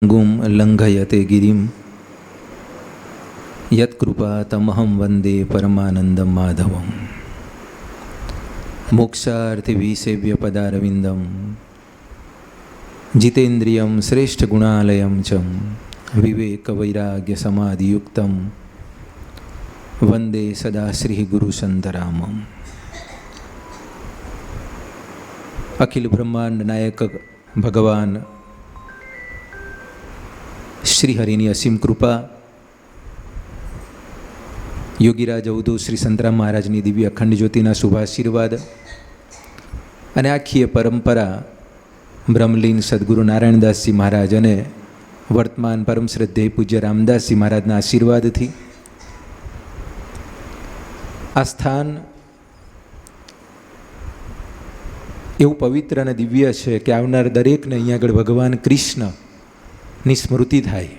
ગુમ લંઘયતે ગિરિમ યત્કૃપા તમહં વંદે પરમાનંદમ માધવમ મોક્ષાર્થી વિસેવ્ય પદારવિંદમ જીતેન્દ્રિયમ શ્રેષ્ઠ ગુણાલયમ ચ વિવેક વૈરાગ્ય સમાધિયુક્તમ વંદે સદા શ્રી ગુરુ સંતરામમ. અખિલ બ્રહ્માંડ નાયક ભગવાન શ્રી હરિની અસીમ કૃપા, યોગીરાજ અવધૂત શ્રી સંતરામ મહારાજની દિવ્ય અખંડ જ્યોતિના શુભાશીર્વાદ અને આખી પરંપરા બ્રહ્મલીન સદગુરુ નારાયણદાસજી મહારાજ અને વર્તમાન પરમ શ્રદ્ધેય પૂજ્ય રામદાસજી મહારાજના આશીર્વાદથી આ સ્થાન એવું પવિત્ર અને દિવ્ય છે કે આવનાર દરેકને અહીંયા આગળ ભગવાન કૃષ્ણની સ્મૃતિ થાય.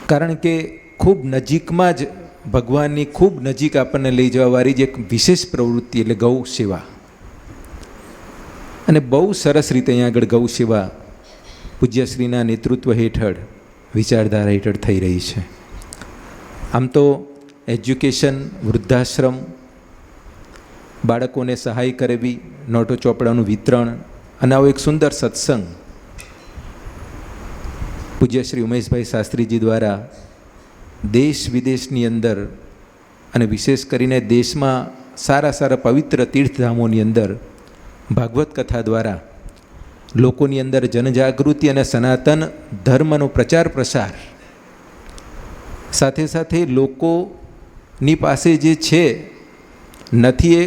કારણ કે ખૂબ નજીકમાં જ ભગવાનની ખૂબ નજીક આપણને લઈ જવાવાળી જ એક વિશેષ પ્રવૃત્તિ એટલે ગૌ સેવા. અને બહુ સરસ રીતે અહીંયા આગળ ગૌ સેવા પૂજ્યશ્રીના નેતૃત્વ હેઠળ વિચારધારા હેઠળ થઈ રહી છે. આમ તો એજ્યુકેશન, વૃદ્ધાશ્રમ, બાળકોને સહાય કરવી, નોટો ચોપડાનું વિતરણ અને આવો એક સુંદર સત્સંગ પૂજ્ય શ્રી ઉમેશભાઈ શાસ્ત્રીજી દ્વારા દેશ વિદેશની અંદર અને વિશેષ કરીને દેશમાં સારા સારા પવિત્ર તીર્થધામોની અંદર ભાગવત કથા દ્વારા લોકોની અંદર જનજાગૃતિ અને સનાતન ધર્મનો પ્રચાર પ્રસાર, સાથે સાથે લોકોની પાસે જે છે નથી એ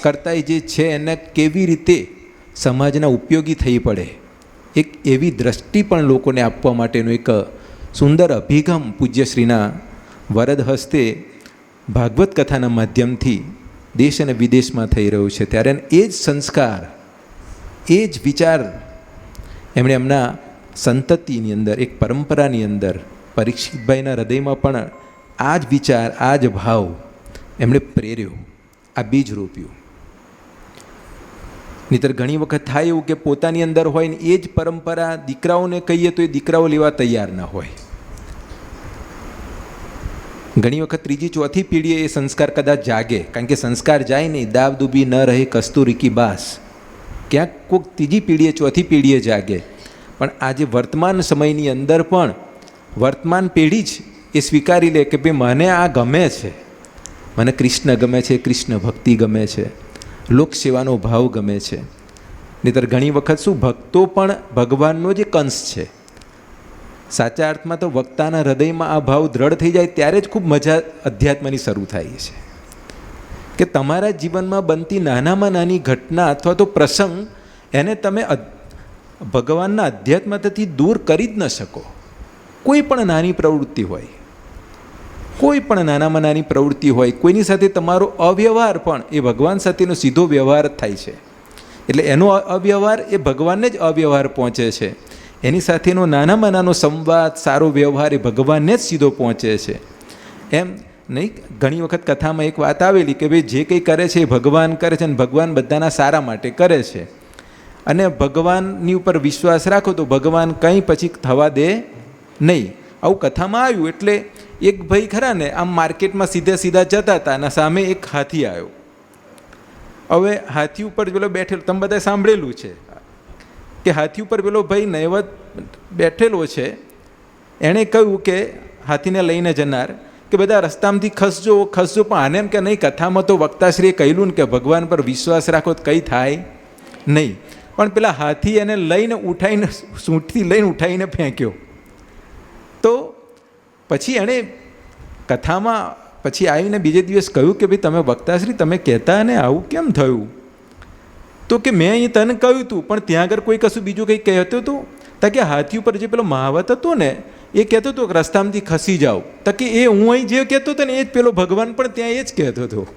કરતાં જે છે એને કેવી રીતે સમાજના ઉપયોગી થઈ પડે એક એવી દ્રષ્ટિ પણ લોકોને આપવા માટેનો એક સુંદર અભિગમ પૂજ્યશ્રીના વરદ હસ્તે ભાગવત કથાના માધ્યમથી દેશ અને વિદેશમાં થઈ રહ્યું છે. ત્યારે એ જ સંસ્કાર, એ જ વિચાર એમણે એમના સંતતિની અંદર, એક પરંપરાની અંદર પરીક્ષિતભાઈના હૃદયમાં પણ આ જ વિચાર, આ જ ભાવ એમણે પ્રેર્યો, આ બીજ રોપ્યું. નહીંતર ઘણી વખત થાય એવું કે પોતાની અંદર હોય ને એ જ પરંપરા દીકરાઓને કહીએ તો એ દીકરાઓ લેવા તૈયાર ના હોય. ઘણી વખત ત્રીજી ચોથી પેઢીએ એ સંસ્કાર કદાચ જાગે, કારણ કે સંસ્કાર જાય નહીં, દાબ દુબી ન રહે કસ્તુરી કી બાસ, ક્યાંક કોઈક ત્રીજી પેઢીએ ચોથી પેઢીએ જાગે. પણ આજે વર્તમાન સમયની અંદર પણ વર્તમાન પેઢી જ એ સ્વીકારી લે કે ભાઈ મને આ ગમે છે, મને કૃષ્ણ ગમે છે, કૃષ્ણ ભક્તિ ગમે છે, લોકસેવાનો ભાવ ગમે છે. નહીંતર ઘણી વખત શું ભક્તો પણ ભગવાનનો જ એક અંશ છે. સાચા અર્થમાં તો વક્તાના હૃદયમાં આ ભાવ દ્રઢ થઈ જાય ત્યારે જ ખૂબ મજા અધ્યાત્મની શરૂ થાય છે. કે તમારા જીવનમાં બનતી નાનામાં નાની ઘટના અથવા તો પ્રસંગ એને તમે ભગવાનના અધ્યાત્મથી દૂર કરી જ ન શકો. કોઈ પણ નાની પ્રવૃત્તિ હોય, કોઈ પણ નાનામાં નાની પ્રવૃત્તિ હોય, કોઈની સાથે તમારો અવ્યવહાર પણ એ ભગવાન સાથેનો સીધો વ્યવહાર જ થાય છે. એટલે એનો અવ્યવહાર એ ભગવાનને જ અવ્યવહાર પહોંચે છે. એની સાથેનો નાનામાં નાનો સંવાદ, સારો વ્યવહાર એ ભગવાનને જ સીધો પહોંચે છે. એમ નહીં, ઘણી વખત કથામાં એક વાત આવેલી કે ભાઈ જે કંઈ કરે છે એ ભગવાન કરે છે અને ભગવાન બધાના સારા માટે કરે છે. અને ભગવાનની ઉપર વિશ્વાસ રાખો તો ભગવાન કંઈ પછી થવા દે નહીં. આવું કથામાં આવ્યું. એટલે એક ભાઈ ખરા ને આમ માર્કેટમાં સીધા સીધા જતા હતા અને સામે એક હાથી આવ્યો. હવે હાથી ઉપર પેલો બેઠેલો, તમે બધાએ સાંભળેલું છે કે હાથી ઉપર પેલો ભાઈ નૈવત બેઠેલો છે. એણે કહ્યું કે હાથીને લઈને જનાર કે બધા રસ્તામાંથી ખસજો ખસજો, પણ આને એમ કે નહીં, કથામાં તો વક્તાશ્રીએ કહ્યું ને કે ભગવાન પર વિશ્વાસ રાખો તો કંઈ થાય નહીં. પણ પેલા હાથી એને લઈને ઉઠાઈને, સૂંઠથી લઈને ઉઠાઈને ફેંક્યો. તો પછી એણે કથામાં પછી આવીને બીજે દિવસ કહ્યું કે ભાઈ તમે વક્તાશ્રી તમે કહેતા ને આવું કેમ થયું? તો કે મેં અહીં તને કહ્યું હતું પણ ત્યાં આગળ કોઈ કશું બીજું કંઈ કહેતું હતું. તો કે હાથી ઉપર જે પેલો મહાવત હતો ને એ કહેતો હતો કે રસ્તામાંથી ખસી જાઓ. તો કે એ હું અહીં જે કહેતો હતો ને એ જ પેલો ભગવાન પણ ત્યાં એ જ કહેતો હતો.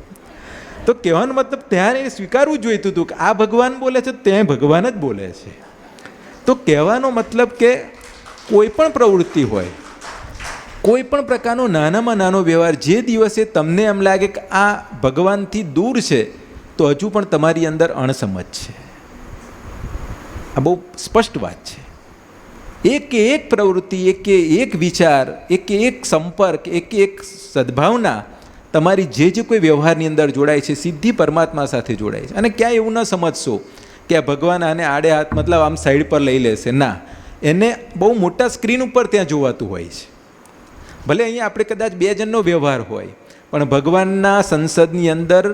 તો કહેવાનો મતલબ ત્યાં એ સ્વીકારવું જોઈતું હતું કે આ ભગવાન બોલે છે, ત્યાં ભગવાન જ બોલે છે. તો કહેવાનો મતલબ કે કોઈ પણ પ્રવૃત્તિ હોય, કોઈ પણ પ્રકારનો નાનામાં નાનો વ્યવહાર જે દિવસે તમને એમ લાગે કે આ ભગવાનથી દૂર છે તો હજુ પણ તમારી અંદર અણસમજ છે. આ બહુ સ્પષ્ટ વાત છે. એક પ્રવૃત્તિ, એક વિચાર, એક સંપર્ક, એક સદ્ભાવના તમારી જે કોઈ વ્યવહારની અંદર જોડાય છે સીધી પરમાત્મા સાથે જોડાય છે. અને ક્યાંય એવું ન સમજશો કે આ ભગવાન આને આડે હાથ મતલબ આમ સાઈડ પર લઈ લેશે. ના, એને બહુ મોટા સ્ક્રીન ઉપર ત્યાં જોવાતું હોય છે. ભલે અહીંયા આપણે કદાચ 2 જણનો વ્યવહાર હોય, પણ ભગવાનના સંસદની અંદર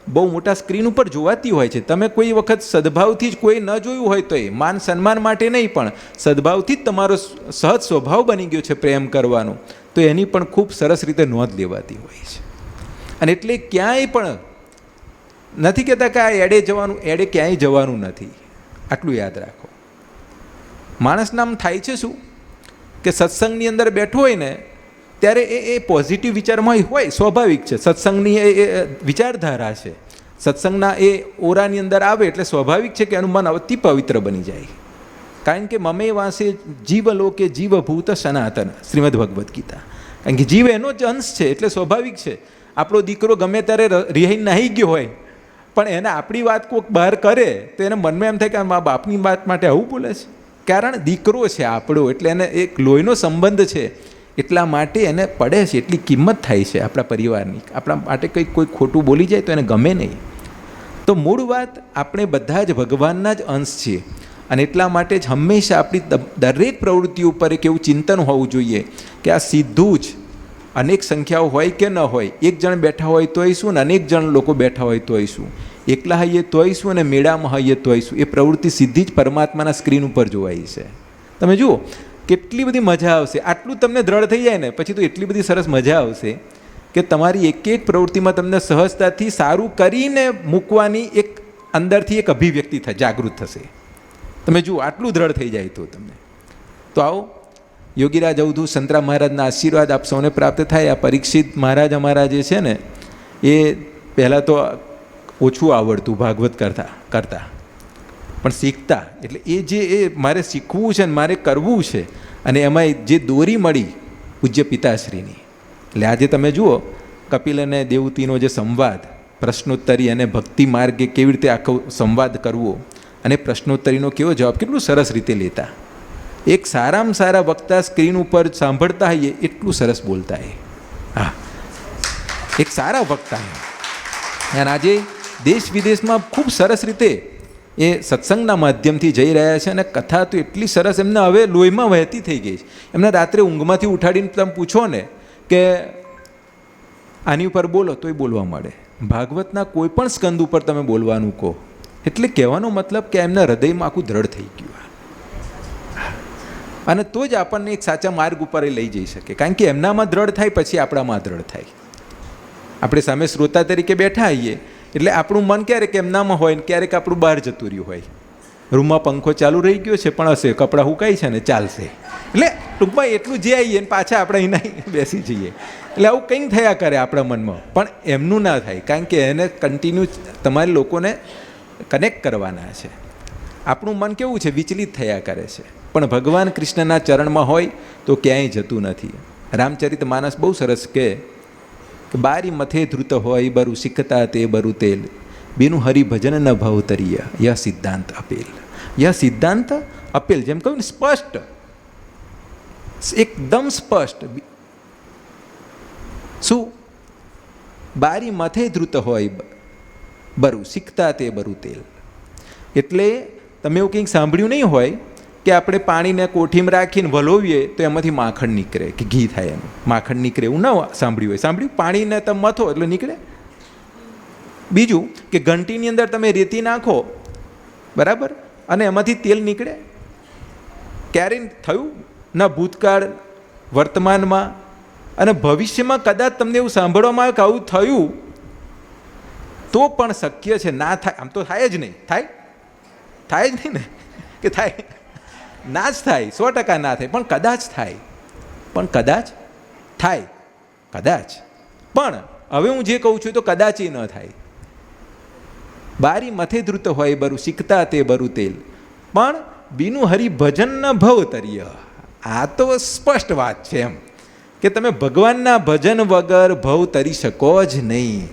બહુ મોટા સ્ક્રીન ઉપર જોવાતી હોય છે. તમે કોઈ વખત સદભાવથી જ કોઈ ન જોયું હોય તો એ માન સન્માન માટે નહીં, પણ સદભાવથી જ તમારો સહજ સ્વભાવ બની ગયો છે પ્રેમ કરવાનો, તો એની પણ ખૂબ સરસ રીતે નોંધ લેવાતી હોય છે. અને એટલે ક્યાંય પણ નથી કહેતા કે આ એડે જવાનું, એડે ક્યાંય જવાનું નથી. આટલું યાદ રાખો. માણસના આમ થાય છે શું કે સત્સંગની અંદર બેઠો હોય ને ત્યારે એ પોઝિટિવ વિચારમાં હોય, સ્વાભાવિક છે. સત્સંગની એ વિચારધારા છે, સત્સંગના એ ઓરાની અંદર આવે એટલે સ્વાભાવિક છે કે એનું મન અતિ પવિત્ર બની જાય. કારણ કે મમે વાસે જીવલોકે જીવભૂત સનાતન, શ્રીમદ ભગવદ્ ગીતા. કારણ કે જીવ એનો જ અંશ છે એટલે સ્વાભાવિક છે. આપણો દીકરો ગમે ત્યારે રિહાઈ નાહી ગયો હોય, પણ એને આપણી વાત કોઈક બહાર કરે તો એને મનમાં એમ થાય કે મા બાપની વાત માટે આવું બોલે છે. કારણ દીકરો છે આપણો, એટલે એને એક લોહીનો સંબંધ છે, એટલા માટે એને પડે છે, એટલી કિંમત થાય છે આપણા પરિવારની. આપણા માટે કંઈક કોઈ ખોટું બોલી જાય તો એને ગમે નહીં. તો મૂળ વાત, આપણે બધા જ ભગવાનના જ અંશ છીએ. અને એટલા માટે જ હંમેશા આપણી દરેક પ્રવૃત્તિ ઉપર એક એવું ચિંતન હોવું જોઈએ કે આ સીધું જ અનેક સંખ્યાઓ હોય કે ન હોય, એક જણ બેઠા હોય તોય શું ને અનેક જણ લોકો બેઠા હોય તોય શું, એકલા હઈએ તોય શું અને મેળામાં હઈએ તોય શું, એ પ્રવૃત્તિ સીધી જ પરમાત્માના સ્ક્રીન ઉપર જોવાય છે. તમે જુઓ કેટલી બધી મજા આવશે. આટલું તમને દ્રઢ થઈ જાય ને પછી તો એટલી બધી સરસ મજા આવશે કે તમારી એક પ્રવૃત્તિમાં તમને સહજતાથી સારું કરીને મૂકવાની એક અંદરથી એક અભિવ્યક્તિ થાય, જાગૃત થશે. તમે જુઓ આટલું દ્રઢ થઈ જાય તો તમને. તો આવો યોગીરાજ અવધૂત સંતરામ મહારાજના આશીર્વાદ આપ સૌને પ્રાપ્ત થાય. આ પરીક્ષિત મહારાજ અમારા જે છે ને એ પહેલાં તો ઓછું આવડતું ભાગવત કરતા પણ શીખતા, એટલે એ મારે શીખવું છે ને મારે કરવું છે, અને એમાં જે દોરી મળી પૂજ્ય પિતાશ્રીની. એટલે આજે તમે જુઓ કપિલ અને દેવતીનો જે સંવાદ, પ્રશ્નોત્તરી અને ભક્તિ માર્ગે કેવી રીતે આખો સંવાદ કરવો અને પ્રશ્નોત્તરીનો કેવો જવાબ કેટલું સરસ રીતે લેતા. એક સારામાં સારા વક્તા સ્ક્રીન ઉપર સાંભળતા હોઈએ એટલું સરસ બોલતા હોય. હા, એક સારા વક્તા. અને આજે દેશ વિદેશમાં ખૂબ સરસ રીતે એ સત્સંગના માધ્યમથી જઈ રહ્યા છે, અને કથા તો એટલી સરસ એમને હવે લોહીમાં વહેતી થઈ ગઈ છે. એમને રાત્રે ઊંઘમાંથી ઉઠાડીને તમે પૂછો ને કે આની ઉપર બોલો તોય બોલવા મળે. ભાગવતના કોઈ પણ સ્કંદ ઉપર તમે બોલવાનું કહો, એટલે કહેવાનો મતલબ કે એમના હૃદયમાં આખું દ્રઢ થઈ ગયું. અને તો જ આપણને એક સાચા માર્ગ ઉપર એ લઈ જઈ શકે. કારણ કે એમનામાં દ્રઢ થાય પછી આપણામાં દ્રઢ થાય. આપણે સામે શ્રોતા તરીકે બેઠા હોઈએ એટલે આપણું મન ક્યારેક એમનામાં હોય ને ક્યારેક આપણું બહાર જતું રહ્યું હોય. રૂમમાં પંખો ચાલુ રહી ગયો છે પણ હશે, કપડાં હુકાય છે ને ચાલશે, એટલે ટૂંકમાં એટલું જે આવીએ ને પાછા આપણે અહીંના બેસી જઈએ. એટલે આવું કંઈ થયા કરે આપણા મનમાં, પણ એમનું ના થાય. કારણ કે એને કન્ટિન્યુ તમારે લોકોને કનેક્ટ કરવાના છે. આપણું મન કેવું છે, વિચલિત થયા કરે છે, પણ ભગવાન કૃષ્ણના ચરણમાં હોય તો ક્યાંય જતું નથી. રામચરિત માનસ બહુ સરસ કે બારી મથે ધ્રુત હોય બરું શીખતા તે બરું તેલ, બીનું હરિભજન ન ભવતરીય ય સિદ્ધાંત અપેલ. ય સિદ્ધાંત અપેલ, જેમ કહ્યું ને સ્પષ્ટ, એકદમ સ્પષ્ટ. શું? બારી મથે ધ્રુત હોય બરું શીખતા તે બરું તેલ. એટલે તમે એવું કંઈક સાંભળ્યું નહીં હોય કે આપણે પાણીને કોઠીમાં રાખીને વલોવીએ તો એમાંથી માખણ નીકળે કે ઘી થાય, એનું માખણ નીકળે, એવું ન સાંભળ્યું હોય. સાંભળ્યું? પાણીને તમે મથો એટલે નીકળે. બીજું કે ઘંટીની અંદર તમે રેતી નાખો, બરાબર, અને એમાંથી તેલ નીકળે. ક્યારેય થયું? ના ભૂતકાળ, વર્તમાનમાં અને ભવિષ્યમાં કદાચ તમને એવું સાંભળવામાં આવે કે આવું થયું તો પણ શક્ય છે. ના થાય, આમ તો થાય જ નહીં. થાય જ નહીં ને, કે થાય? ના જ થાય, 100% ના થાય, પણ કદાચ થાય. પણ કદાચ થાય, કદાચ. પણ હવે હું જે કહું છું તો કદાચ એ ન થાય. બારી મથે ધ્રુત હોય બરું શીખતા તે બરું તેલ, પણ બીનું હરિભજન ન ભવતરીય. આ તો સ્પષ્ટ વાત છે એમ કે તમે ભગવાનના ભજન વગર ભવ તરી શકો જ નહીં.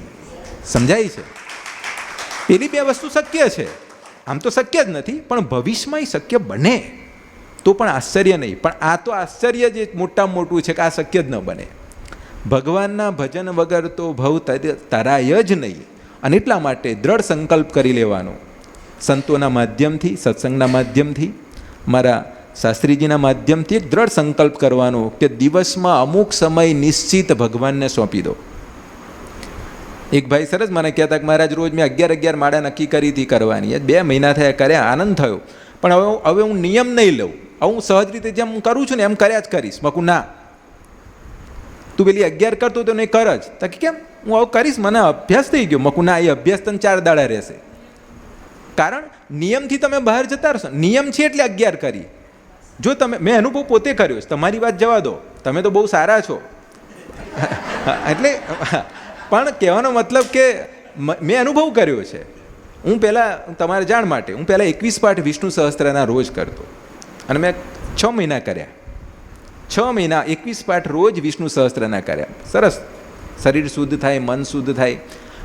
સમજાય છે? પેલી બે વસ્તુ શક્ય છે, આમ તો શક્ય જ નથી, પણ ભવિષ્યમાં શક્ય બને. તો પણ આશ્ચર્ય નહીં. પણ આ તો આશ્ચર્ય જ મોટામાં મોટું છે કે આ શક્ય જ ન બને. ભગવાનના ભજન વગર તો ભવ તરાય જ નહીં. અને એટલા માટે દ્રઢ સંકલ્પ કરી લેવાનો, સંતોના માધ્યમથી, સત્સંગના માધ્યમથી, મારા શાસ્ત્રીજીના માધ્યમથી એક દ્રઢ સંકલ્પ કરવાનો કે દિવસમાં અમુક સમય નિશ્ચિત ભગવાનને સોંપી દો. એક ભાઈ સરસ મને કહેતા કે મહારાજ રોજ મેં 11 માળા નક્કી કરી હતી કરવાની, 2 મહિના થયા કર્યા, આનંદ થયો, પણ હવે હું નિયમ નહીં લઉં, હવે હું સહજ રીતે જેમ હું કરું છું ને એમ કર્યા જ કરીશ. મકું ના, તું પેલી 11 કરતો તો નહીં કર જ. તો કે કેમ? હું આવું કરીશ, મને અભ્યાસ થઈ ગયો. મકું ના, એ અભ્યાસ તને 4 દાડા રહેશે. કારણ નિયમથી તમે બહાર જતા રહેશો. નિયમ છે એટલે 11 કરી. જો તમે, મેં અનુભવ પોતે કર્યો છે, તમારી વાત જવા દો, તમે તો બહુ સારા છો. એટલે પણ કહેવાનો મતલબ કે મેં અનુભવ કર્યો છે. હું પહેલાં, તમારે જાણ માટે, હું પહેલાં 21 પાઠ વિષ્ણુ સહસ્ત્રના રોજ કરતો, અને મેં 6 મહિના કર્યા. 6 મહિના 21 પાઠ રોજ વિષ્ણુ સહસ્ત્રના કર્યા. સરસ, શરીર શુદ્ધ થાય, મન શુદ્ધ થાય,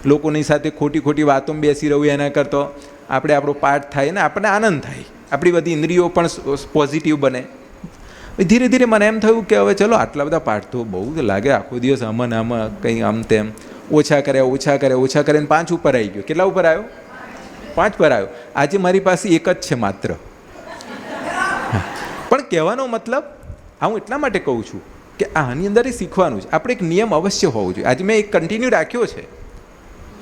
લોકોની સાથે ખોટી વાતોમાં બેસી રહું એના કરતો આપણે આપણો પાઠ થાય ને આપણને આનંદ થાય, આપણી બધી ઇન્દ્રિયો પણ પોઝિટિવ બને. ધીરે ધીરે મને એમ થયું કે હવે ચલો આટલા બધા પાઠ તો બહુ લાગે, આખો દિવસ આમાં કંઈ આમ તેમ ઓછા કર્યા ને 5 ઉપર આવી ગયો. કેટલા ઉપર આવ્યો? 5 પર આવ્યો. આજે મારી પાસે 1 જ છે માત્ર. પણ કહેવાનો મતલબ હું એટલા માટે કહું છું કે આની અંદર એ શીખવાનું છે. આપણે એક નિયમ અવશ્ય હોવો જોઈએ. આજે મેં એક કન્ટિન્યુ રાખ્યો છે,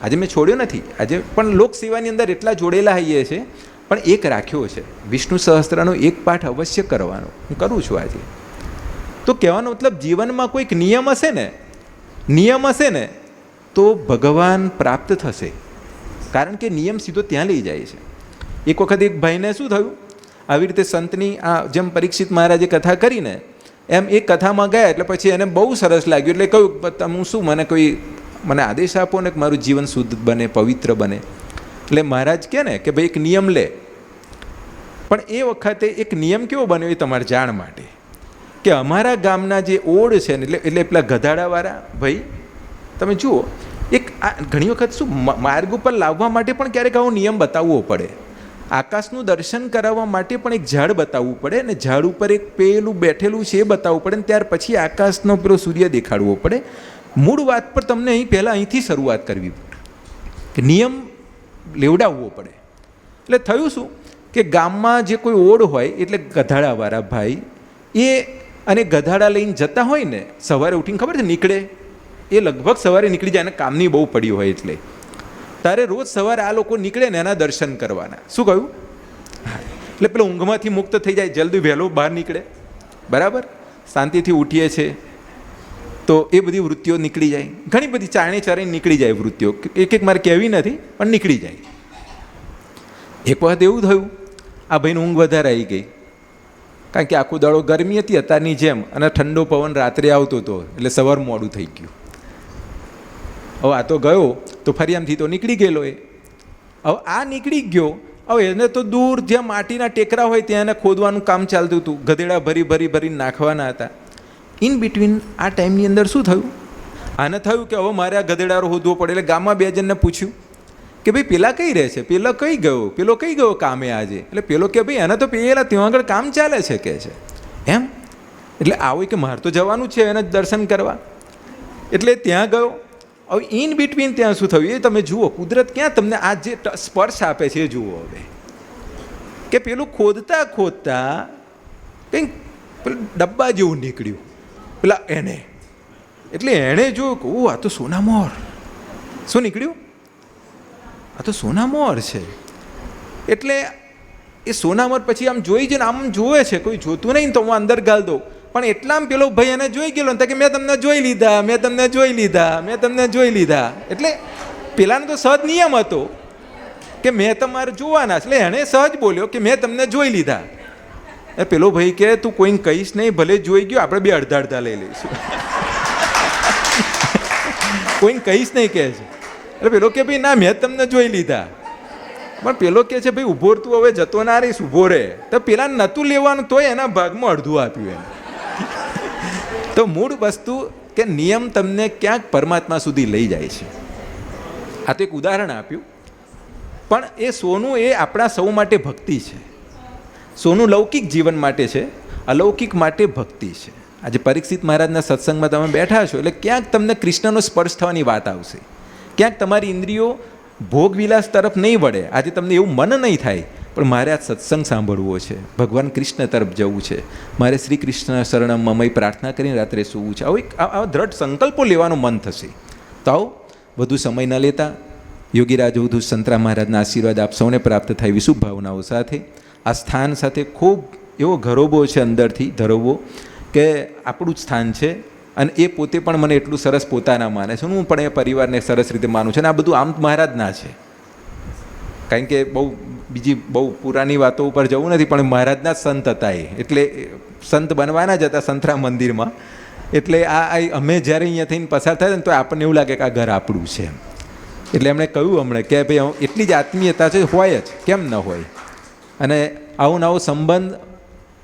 આજે મેં છોડ્યો નથી. આજે પણ લોક સેવાની અંદર એટલા જોડેલા હોઈએ છે, પણ એક રાખ્યો છે, વિષ્ણુ સહસ્ત્રનો 1 પાઠ અવશ્ય કરવાનો. હું કરું છું આજે. તો કહેવાનો મતલબ જીવનમાં કોઈક નિયમ હશે ને તો ભગવાન પ્રાપ્ત થશે. કારણ કે નિયમ સીધો ત્યાં લઈ જાય છે. એક વખત એક ભાઈને શું થયું, આવી રીતે સંતની આ જેમ પરીક્ષિત મહારાજે કથા કરીને એમ એ કથામાં ગયા, એટલે પછી એને બહુ સરસ લાગ્યું. એટલે કહ્યું, હું શું, મને આદેશ આપો ને કે મારું જીવન શુદ્ધ બને, પવિત્ર બને. એટલે મહારાજ કહે ને કે ભાઈ એક નિયમ લે. પણ એ વખતે એક નિયમ કેવો બન્યો એ તમારે જાણ માટે, કે અમારા ગામના જે ઓડ છે ને, એટલે પેલા ગધાડાવાળા ભાઈ, તમે જુઓ, એક ઘણી વખત શું માર્ગ ઉપર લાવવા માટે પણ ક્યારેક આવો નિયમ બતાવવો પડે. આકાશનું દર્શન કરાવવા માટે પણ એક ઝાડ બતાવવું પડે, ને ઝાડ ઉપર એક પેલું બેઠેલું છે એ બતાવવું પડે, ને ત્યાર પછી આકાશનો પેલો સૂર્ય દેખાડવો પડે. મૂળ વાત પર તમને પહેલાં અહીંથી શરૂઆત કરવી પડે, કે નિયમ લેવડાવવો પડે. એટલે થયું શું કે ગામમાં જે કોઈ ઓડ હોય, એટલે ગધાડાવાળા ભાઈ એ, અને ગધાડા લઈને જતા હોય ને, સવારે ઉઠીને ખબર છે નીકળે, એ લગભગ સવારે નીકળી જાય, અને કામની બહુ પડી હોય, એટલે તારે રોજ સવારે આ લોકો નીકળે ને એના દર્શન કરવાના. શું કહ્યું? એટલે પેલો ઊંઘમાંથી મુક્ત થઈ જાય, જલ્દી વહેલો બહાર નીકળે, બરાબર, શાંતિથી ઉઠીએ છે તો એ બધી વૃત્તિઓ નીકળી જાય. ઘણી બધી ચારણે નીકળી જાય વૃત્તિઓ, એક મારે કહેવી નથી, પણ નીકળી જાય. એક વખત એવું થયું, આ ભાઈને ઊંઘ વધારે આવી ગઈ, કારણ કે આખો દાડો ગરમી હતી અત્યારની જેમ, અને ઠંડો પવન રાત્રે આવતો હતો, એટલે સવાર મોડું થઈ ગયું. હવે આ તો ગયો તો ફરી આમથી તો નીકળી ગયેલો એ. હવે આ નીકળી ગયો, હવે એને તો દૂર જ્યાં માટીના ટેકરા હોય ત્યાં એને ખોદવાનું કામ ચાલતું હતું, ગધેડા ભરી નાખવાના હતા. ઇન બિટવીન આ ટાઈમની અંદર શું થયું, આને થયું કે હવે મારે આ ગધેડારો શોધવો પડે. એટલે ગામમાં 2 જણને પૂછ્યું કે ભાઈ પેલા કઈ રહે છે, પેલો કઈ ગયો કામે આજે. એટલે પેલો કે ભાઈ એને તો પેલા ત્યાં આગળ કામ ચાલે છે કે છે એમ. એટલે આવો કે મારે તો જવાનું છે એને દર્શન કરવા. એટલે ત્યાં ગયો. હવે ઇન બિટવીન ત્યાં શું થયું એ તમે જુઓ. કુદરત ક્યાં તમને આ જે સ્પર્શ આપે છે એ જુઓ. હવે કે પેલું ખોદતા કંઈક પેલું ડબ્બા જેવું નીકળ્યું પેલા એને. એટલે એણે જોયું કે આ તો સોનામોર. શું નીકળ્યું? આ તો સોનામોર છે. એટલે એ સોનામોર પછી આમ જોઈ જઈને આમ જોવે છે, કોઈ જોતું નહીં તો હું અંદર ગાળ દઉં. પણ એટલામ પેલો ભાઈ એને જોઈ ગયેલો ને કે મેં તમને જોઈ લીધા. એટલે પેલાનો તો સહજ નિયમ હતો કે મેં તમારે જોવાના. એટલે એણે સહજ બોલ્યો કે મેં તમને જોઈ લીધા. એ પેલો ભાઈ કે તું કોઈને કહીશ નહીં, ભલે જોઈ ગયો, આપણે 2 અડધા લઈ લઈશું. કોઈને કહીશ નહીં કહે છે. એટલે પેલો કે ભાઈ ના, મેં તમને જોઈ લીધા. પણ પેલો કે છે ભાઈ ઊભો તું હવે જતો ના રહીશ, ઊભો રહે. તો પેલા નહોતું લેવાનું તોય એના ભાગમાં અડધું આપ્યું એને. તો મૂળ વસ્તુ કે નિયમ તમને ક્યાંક પરમાત્મા સુધી લઈ જાય છે. આ તો એક ઉદાહરણ આપ્યું, પણ એ સોનું એ આપણા સૌ માટે ભક્તિ છે. સોનું લૌકિક જીવન માટે છે, અલૌકિક માટે ભક્તિ છે. આજે પરીક્ષિત મહારાજના સત્સંગમાં તમે બેઠા છો એટલે ક્યાંક તમને કૃષ્ણનો સ્પર્શ થવાની વાત આવશે, ક્યાંક તમારી ઇન્દ્રિયો ભોગવિલાસ તરફ નહીં વળે. આજે તમને એવું મન નહીં થાય પણ મારે આ સત્સંગ સાંભળવો છે, ભગવાન કૃષ્ણ તરફ જવું છે, મારે શ્રી કૃષ્ણ શરણમ મમય પ્રાર્થના કરીને રાત્રે સૂવું છે. આવા દ્રઢ સંકલ્પો લેવાનું મન થશે. તો આવો વધુ સમય ન લેતા યોગીરાજ અવધૂત સંતરામ મહારાજના આશીર્વાદ આપ સૌને પ્રાપ્ત થાય એવી શુભ ભાવનાઓ સાથે આ સ્થાન સાથે ખૂબ એવો ઘરોબો છે અંદરથી ધરોબો કે આપણું જ સ્થાન છે અને એ પોતે પણ મને એટલું સરસ પોતાના માને છે, હું પણ એ પરિવારને સરસ રીતે માનું છું. અને આ બધું આમ મહારાજના છે, કારણ કે બહુ પુરાની વાતો ઉપર જવું નથી, પણ મહારાજના જ સંત હતા એ, એટલે સંત બનવાના જ હતા સંતરામ મંદિરમાં. એટલે આ અમે જ્યારે અહીંયા થઈને પસાર થાય ને તો આપણને એવું લાગે કે આ ઘર આપણું છે. એટલે એમણે કહ્યું હમણાં કે ભાઈ એટલી જ આત્મીયતા છે, હોય જ, કેમ ન હોય. અને આવો નવો સંબંધ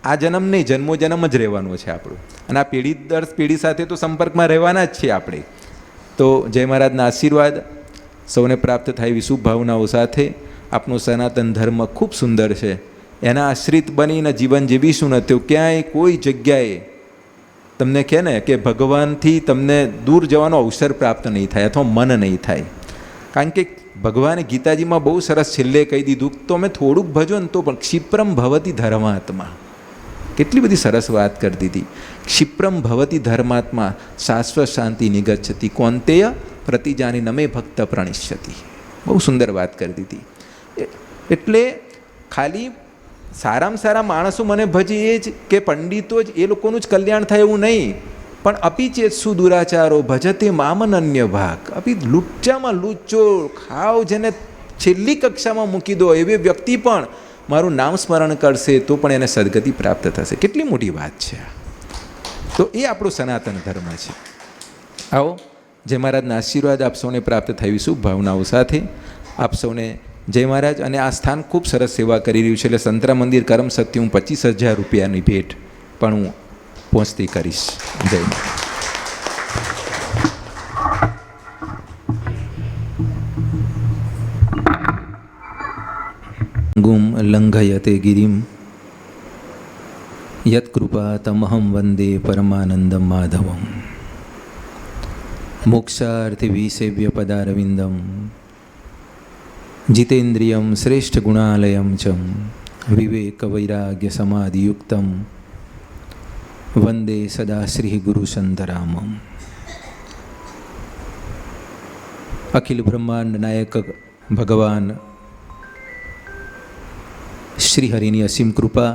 આ જન્મ નહીં, જન્મો જન્મ જ રહેવાનો છે આપણું. અને આ પેઢી દર પેઢી સાથે તો સંપર્કમાં રહેવાના જ છીએ આપણે. તો જય મહારાજના આશીર્વાદ સૌને પ્રાપ્ત થાય એવી શુભ ભાવનાઓ સાથે આપનો સનાતન ધર્મ ખૂબ સુંદર છે, એના આશ્રિત બનીને જીવન જીવીશું ને તો ક્યાંય કોઈ જગ્યાએ તમને કહે ને કે ભગવાનથી તમને દૂર જવાનો અવસર પ્રાપ્ત નહીં થાય અથવા મન નહીં થાય. કારણ કે ભગવાને ગીતાજીમાં બહુ સરસ છેલ્લે કહી દીધું, તો અમે થોડુંક ભજો ને તો પણ ક્ષિપ્રમ ભવતી ધર્માત્મા, કેટલી બધી સરસ વાત કરી દીધી. ક્ષિપ્રમ ભવતી ધર્માત્મા શાશ્વત શાંતિ નિગચ્છતિ કોંતેય પ્રતિજાની નમે ભક્ત પ્રણિષ્યતિ. બહુ સુંદર વાત કરી દીધી. એટલે ખાલી સારામાં સારા માણસો મને ભજે એ જ કે પંડિતો જ એ લોકોનું જ કલ્યાણ થાય એવું નહીં, પણ અપિચેત સુદુરાચારો ભજતે મામન અન્ય ભાગ. અપી લુચ્ચામાં લુચ્ચો ખાવ જેને છેલ્લી કક્ષામાં મૂકી દો એવી વ્યક્તિ પણ મારું નામ સ્મરણ કરશે તો પણ એને સદગતિ પ્રાપ્ત થશે. કેટલી મોટી વાત છે. તો એ આપણો સનાતન ધર્મ છે. આવો જય મહારાજના આશીર્વાદ આપ સૌને પ્રાપ્ત થવી શુભ ભાવનાઓ સાથે આપ સૌને જય મહારાજ. અને આ સ્થાન ખૂબ સરસ સેવા કરી રહ્યું છે, એટલે સંતરામ મંદિર કરમ સત્ય હું 25,000 રૂપિયાની ભેટ પણ હું પહોંચતી કરીશ. જય ગુમ લંઘયતે ગિરિમ યત્કૃપા તમહં વંદે પરમાનંદમ માધવમ મોક્ષાર્થે વિસેવ્ય પદારવિંદમ જીતેન્દ્રિયમ શ્રેષ્ઠ ગુણાલયમ ચ વિવેક વૈરાગ્ય સમાધિયુક્તમ વંદે સદા શ્રી ગુરુ સંતરામમ. અખિલ બ્રહ્માંડ નાયક ભગવાન શ્રી હરિની અસીમ કૃપા,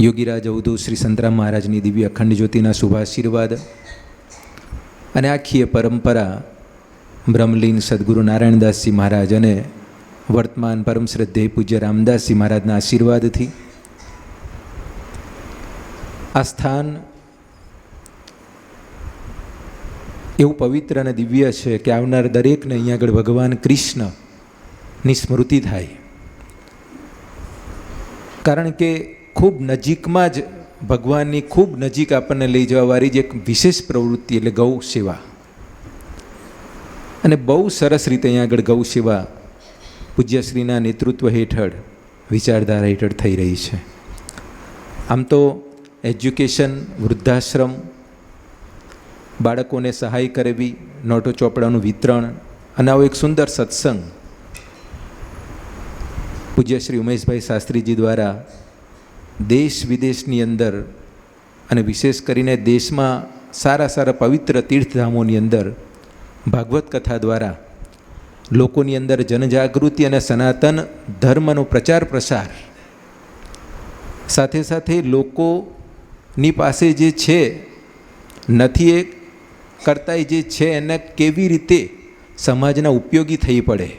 યોગીરાજ અવધૂત શ્રી સંતરામ મહારાજની દિવ્ય અખંડ જ્યોતિના શુભાશીર્વાદ અને આખી પરંપરા બ્રહ્મલીન સદગુરુ નારાયણદાસજી મહારાજ અને વર્તમાન પરમ શ્રદ્ધેય પૂજ્ય રામદાસજી મહારાજના આશીર્વાદથી આ સ્થાન એવું પવિત્ર અને દિવ્ય છે કે આવનાર દરેકને અહીંયા આગળ ભગવાન કૃષ્ણની સ્મૃતિ થાય. કારણ કે ખૂબ નજીકમાં જ ભગવાનની ખૂબ નજીક આપણને લઈ જવાવાળી જ એક વિશેષ પ્રવૃત્તિ એટલે ગૌ સેવા. અને બહુ સરસ રીતે અહીંયા આગળ ગૌ સેવા પૂજ્યશ્રીના નેતૃત્વ હેઠળ વિચારધારા હેઠળ થઈ રહી છે. આમ તો એજ્યુકેશન, વૃદ્ધાશ્રમ, બાળકોને સહાય કરવી, નોટો ચોપડાનું વિતરણ અને આવો એક સુંદર સત્સંગ પૂજ્ય શ્રી ઉમેશભાઈ શાસ્ત્રીજી દ્વારા દેશ વિદેશની અંદર અને વિશેષ કરીને દેશમાં સારા સારા પવિત્ર તીર્થધામોની અંદર ભાગવત કથા દ્વારા લોકોની અંદર જનજાગૃતિ અને સનાતન ધર્મનો પ્રચાર પ્રસાર સાથે સાથે લોકોની પાસે જે છે નથી એ કરતાં જે છે એને કેવી રીતે સમાજના ઉપયોગી થઈ પડે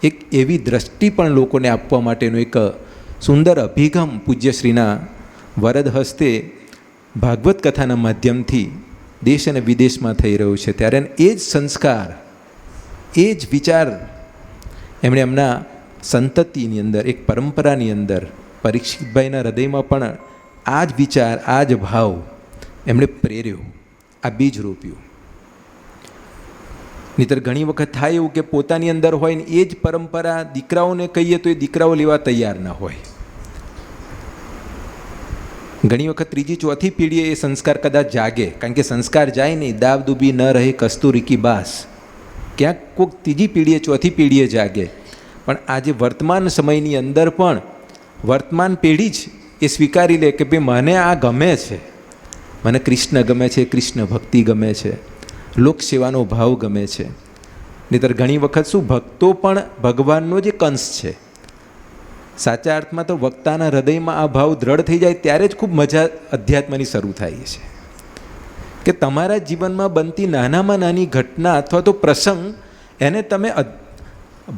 એક એવી દ્રષ્ટિ પણ લોકોને આપવા માટેનો એક સુંદર અભિગમ પૂજ્યશ્રીના વરદ હસ્તે ભાગવત કથાના માધ્યમથી દેશ અને વિદેશમાં થઈ રહ્યું છે. ત્યારે એ જ સંસ્કાર, એ જ વિચાર એમણે એમના સંતતિની અંદર, એક પરંપરાની અંદર પરીક્ષિતભાઈના હૃદયમાં પણ આ જ વિચાર, આ જ ભાવ એમણે પ્રેર્યો, આ બીજ રોપ્યું. નહીંતર ઘણી વખત થાય એવું કે પોતાની અંદર હોય ને એ જ પરંપરા દીકરાઓને કહીએ તો એ દીકરાઓ લેવા તૈયાર ના હોય. ઘણી વખત ત્રીજી ચોથી પેઢીએ એ સંસ્કાર કદાચ જાગે, કારણ કે સંસ્કાર જાય નહીં, દાબ દૂબી ન રહે કસ્તુરી કી બાસ. ક્યાંક કોઈક ત્રીજી પેઢીએ ચોથી પેઢીએ જાગે. પણ આજે વર્તમાન સમયની અંદર પણ વર્તમાન પેઢી જ એ સ્વીકારી લે કે ભાઈ મને આ ગમે છે, મને કૃષ્ણ ગમે છે, કૃષ્ણ ભક્તિ ગમે છે, લોકસેવાનો ભાવ ગમે છે. નહીંતર ઘણી વખત શું ભક્તો પણ ભગવાનનો જ એક અંશ છે. સાચા અર્થમાં તો વક્તાના હૃદયમાં આ ભાવ દ્રઢ થઈ જાય ત્યારે જ ખૂબ મજા અધ્યાત્મની શરૂ થાય છે. કે તમારા જીવનમાં બનતી નાનામાં નાની ઘટના અથવા તો પ્રસંગ એને તમે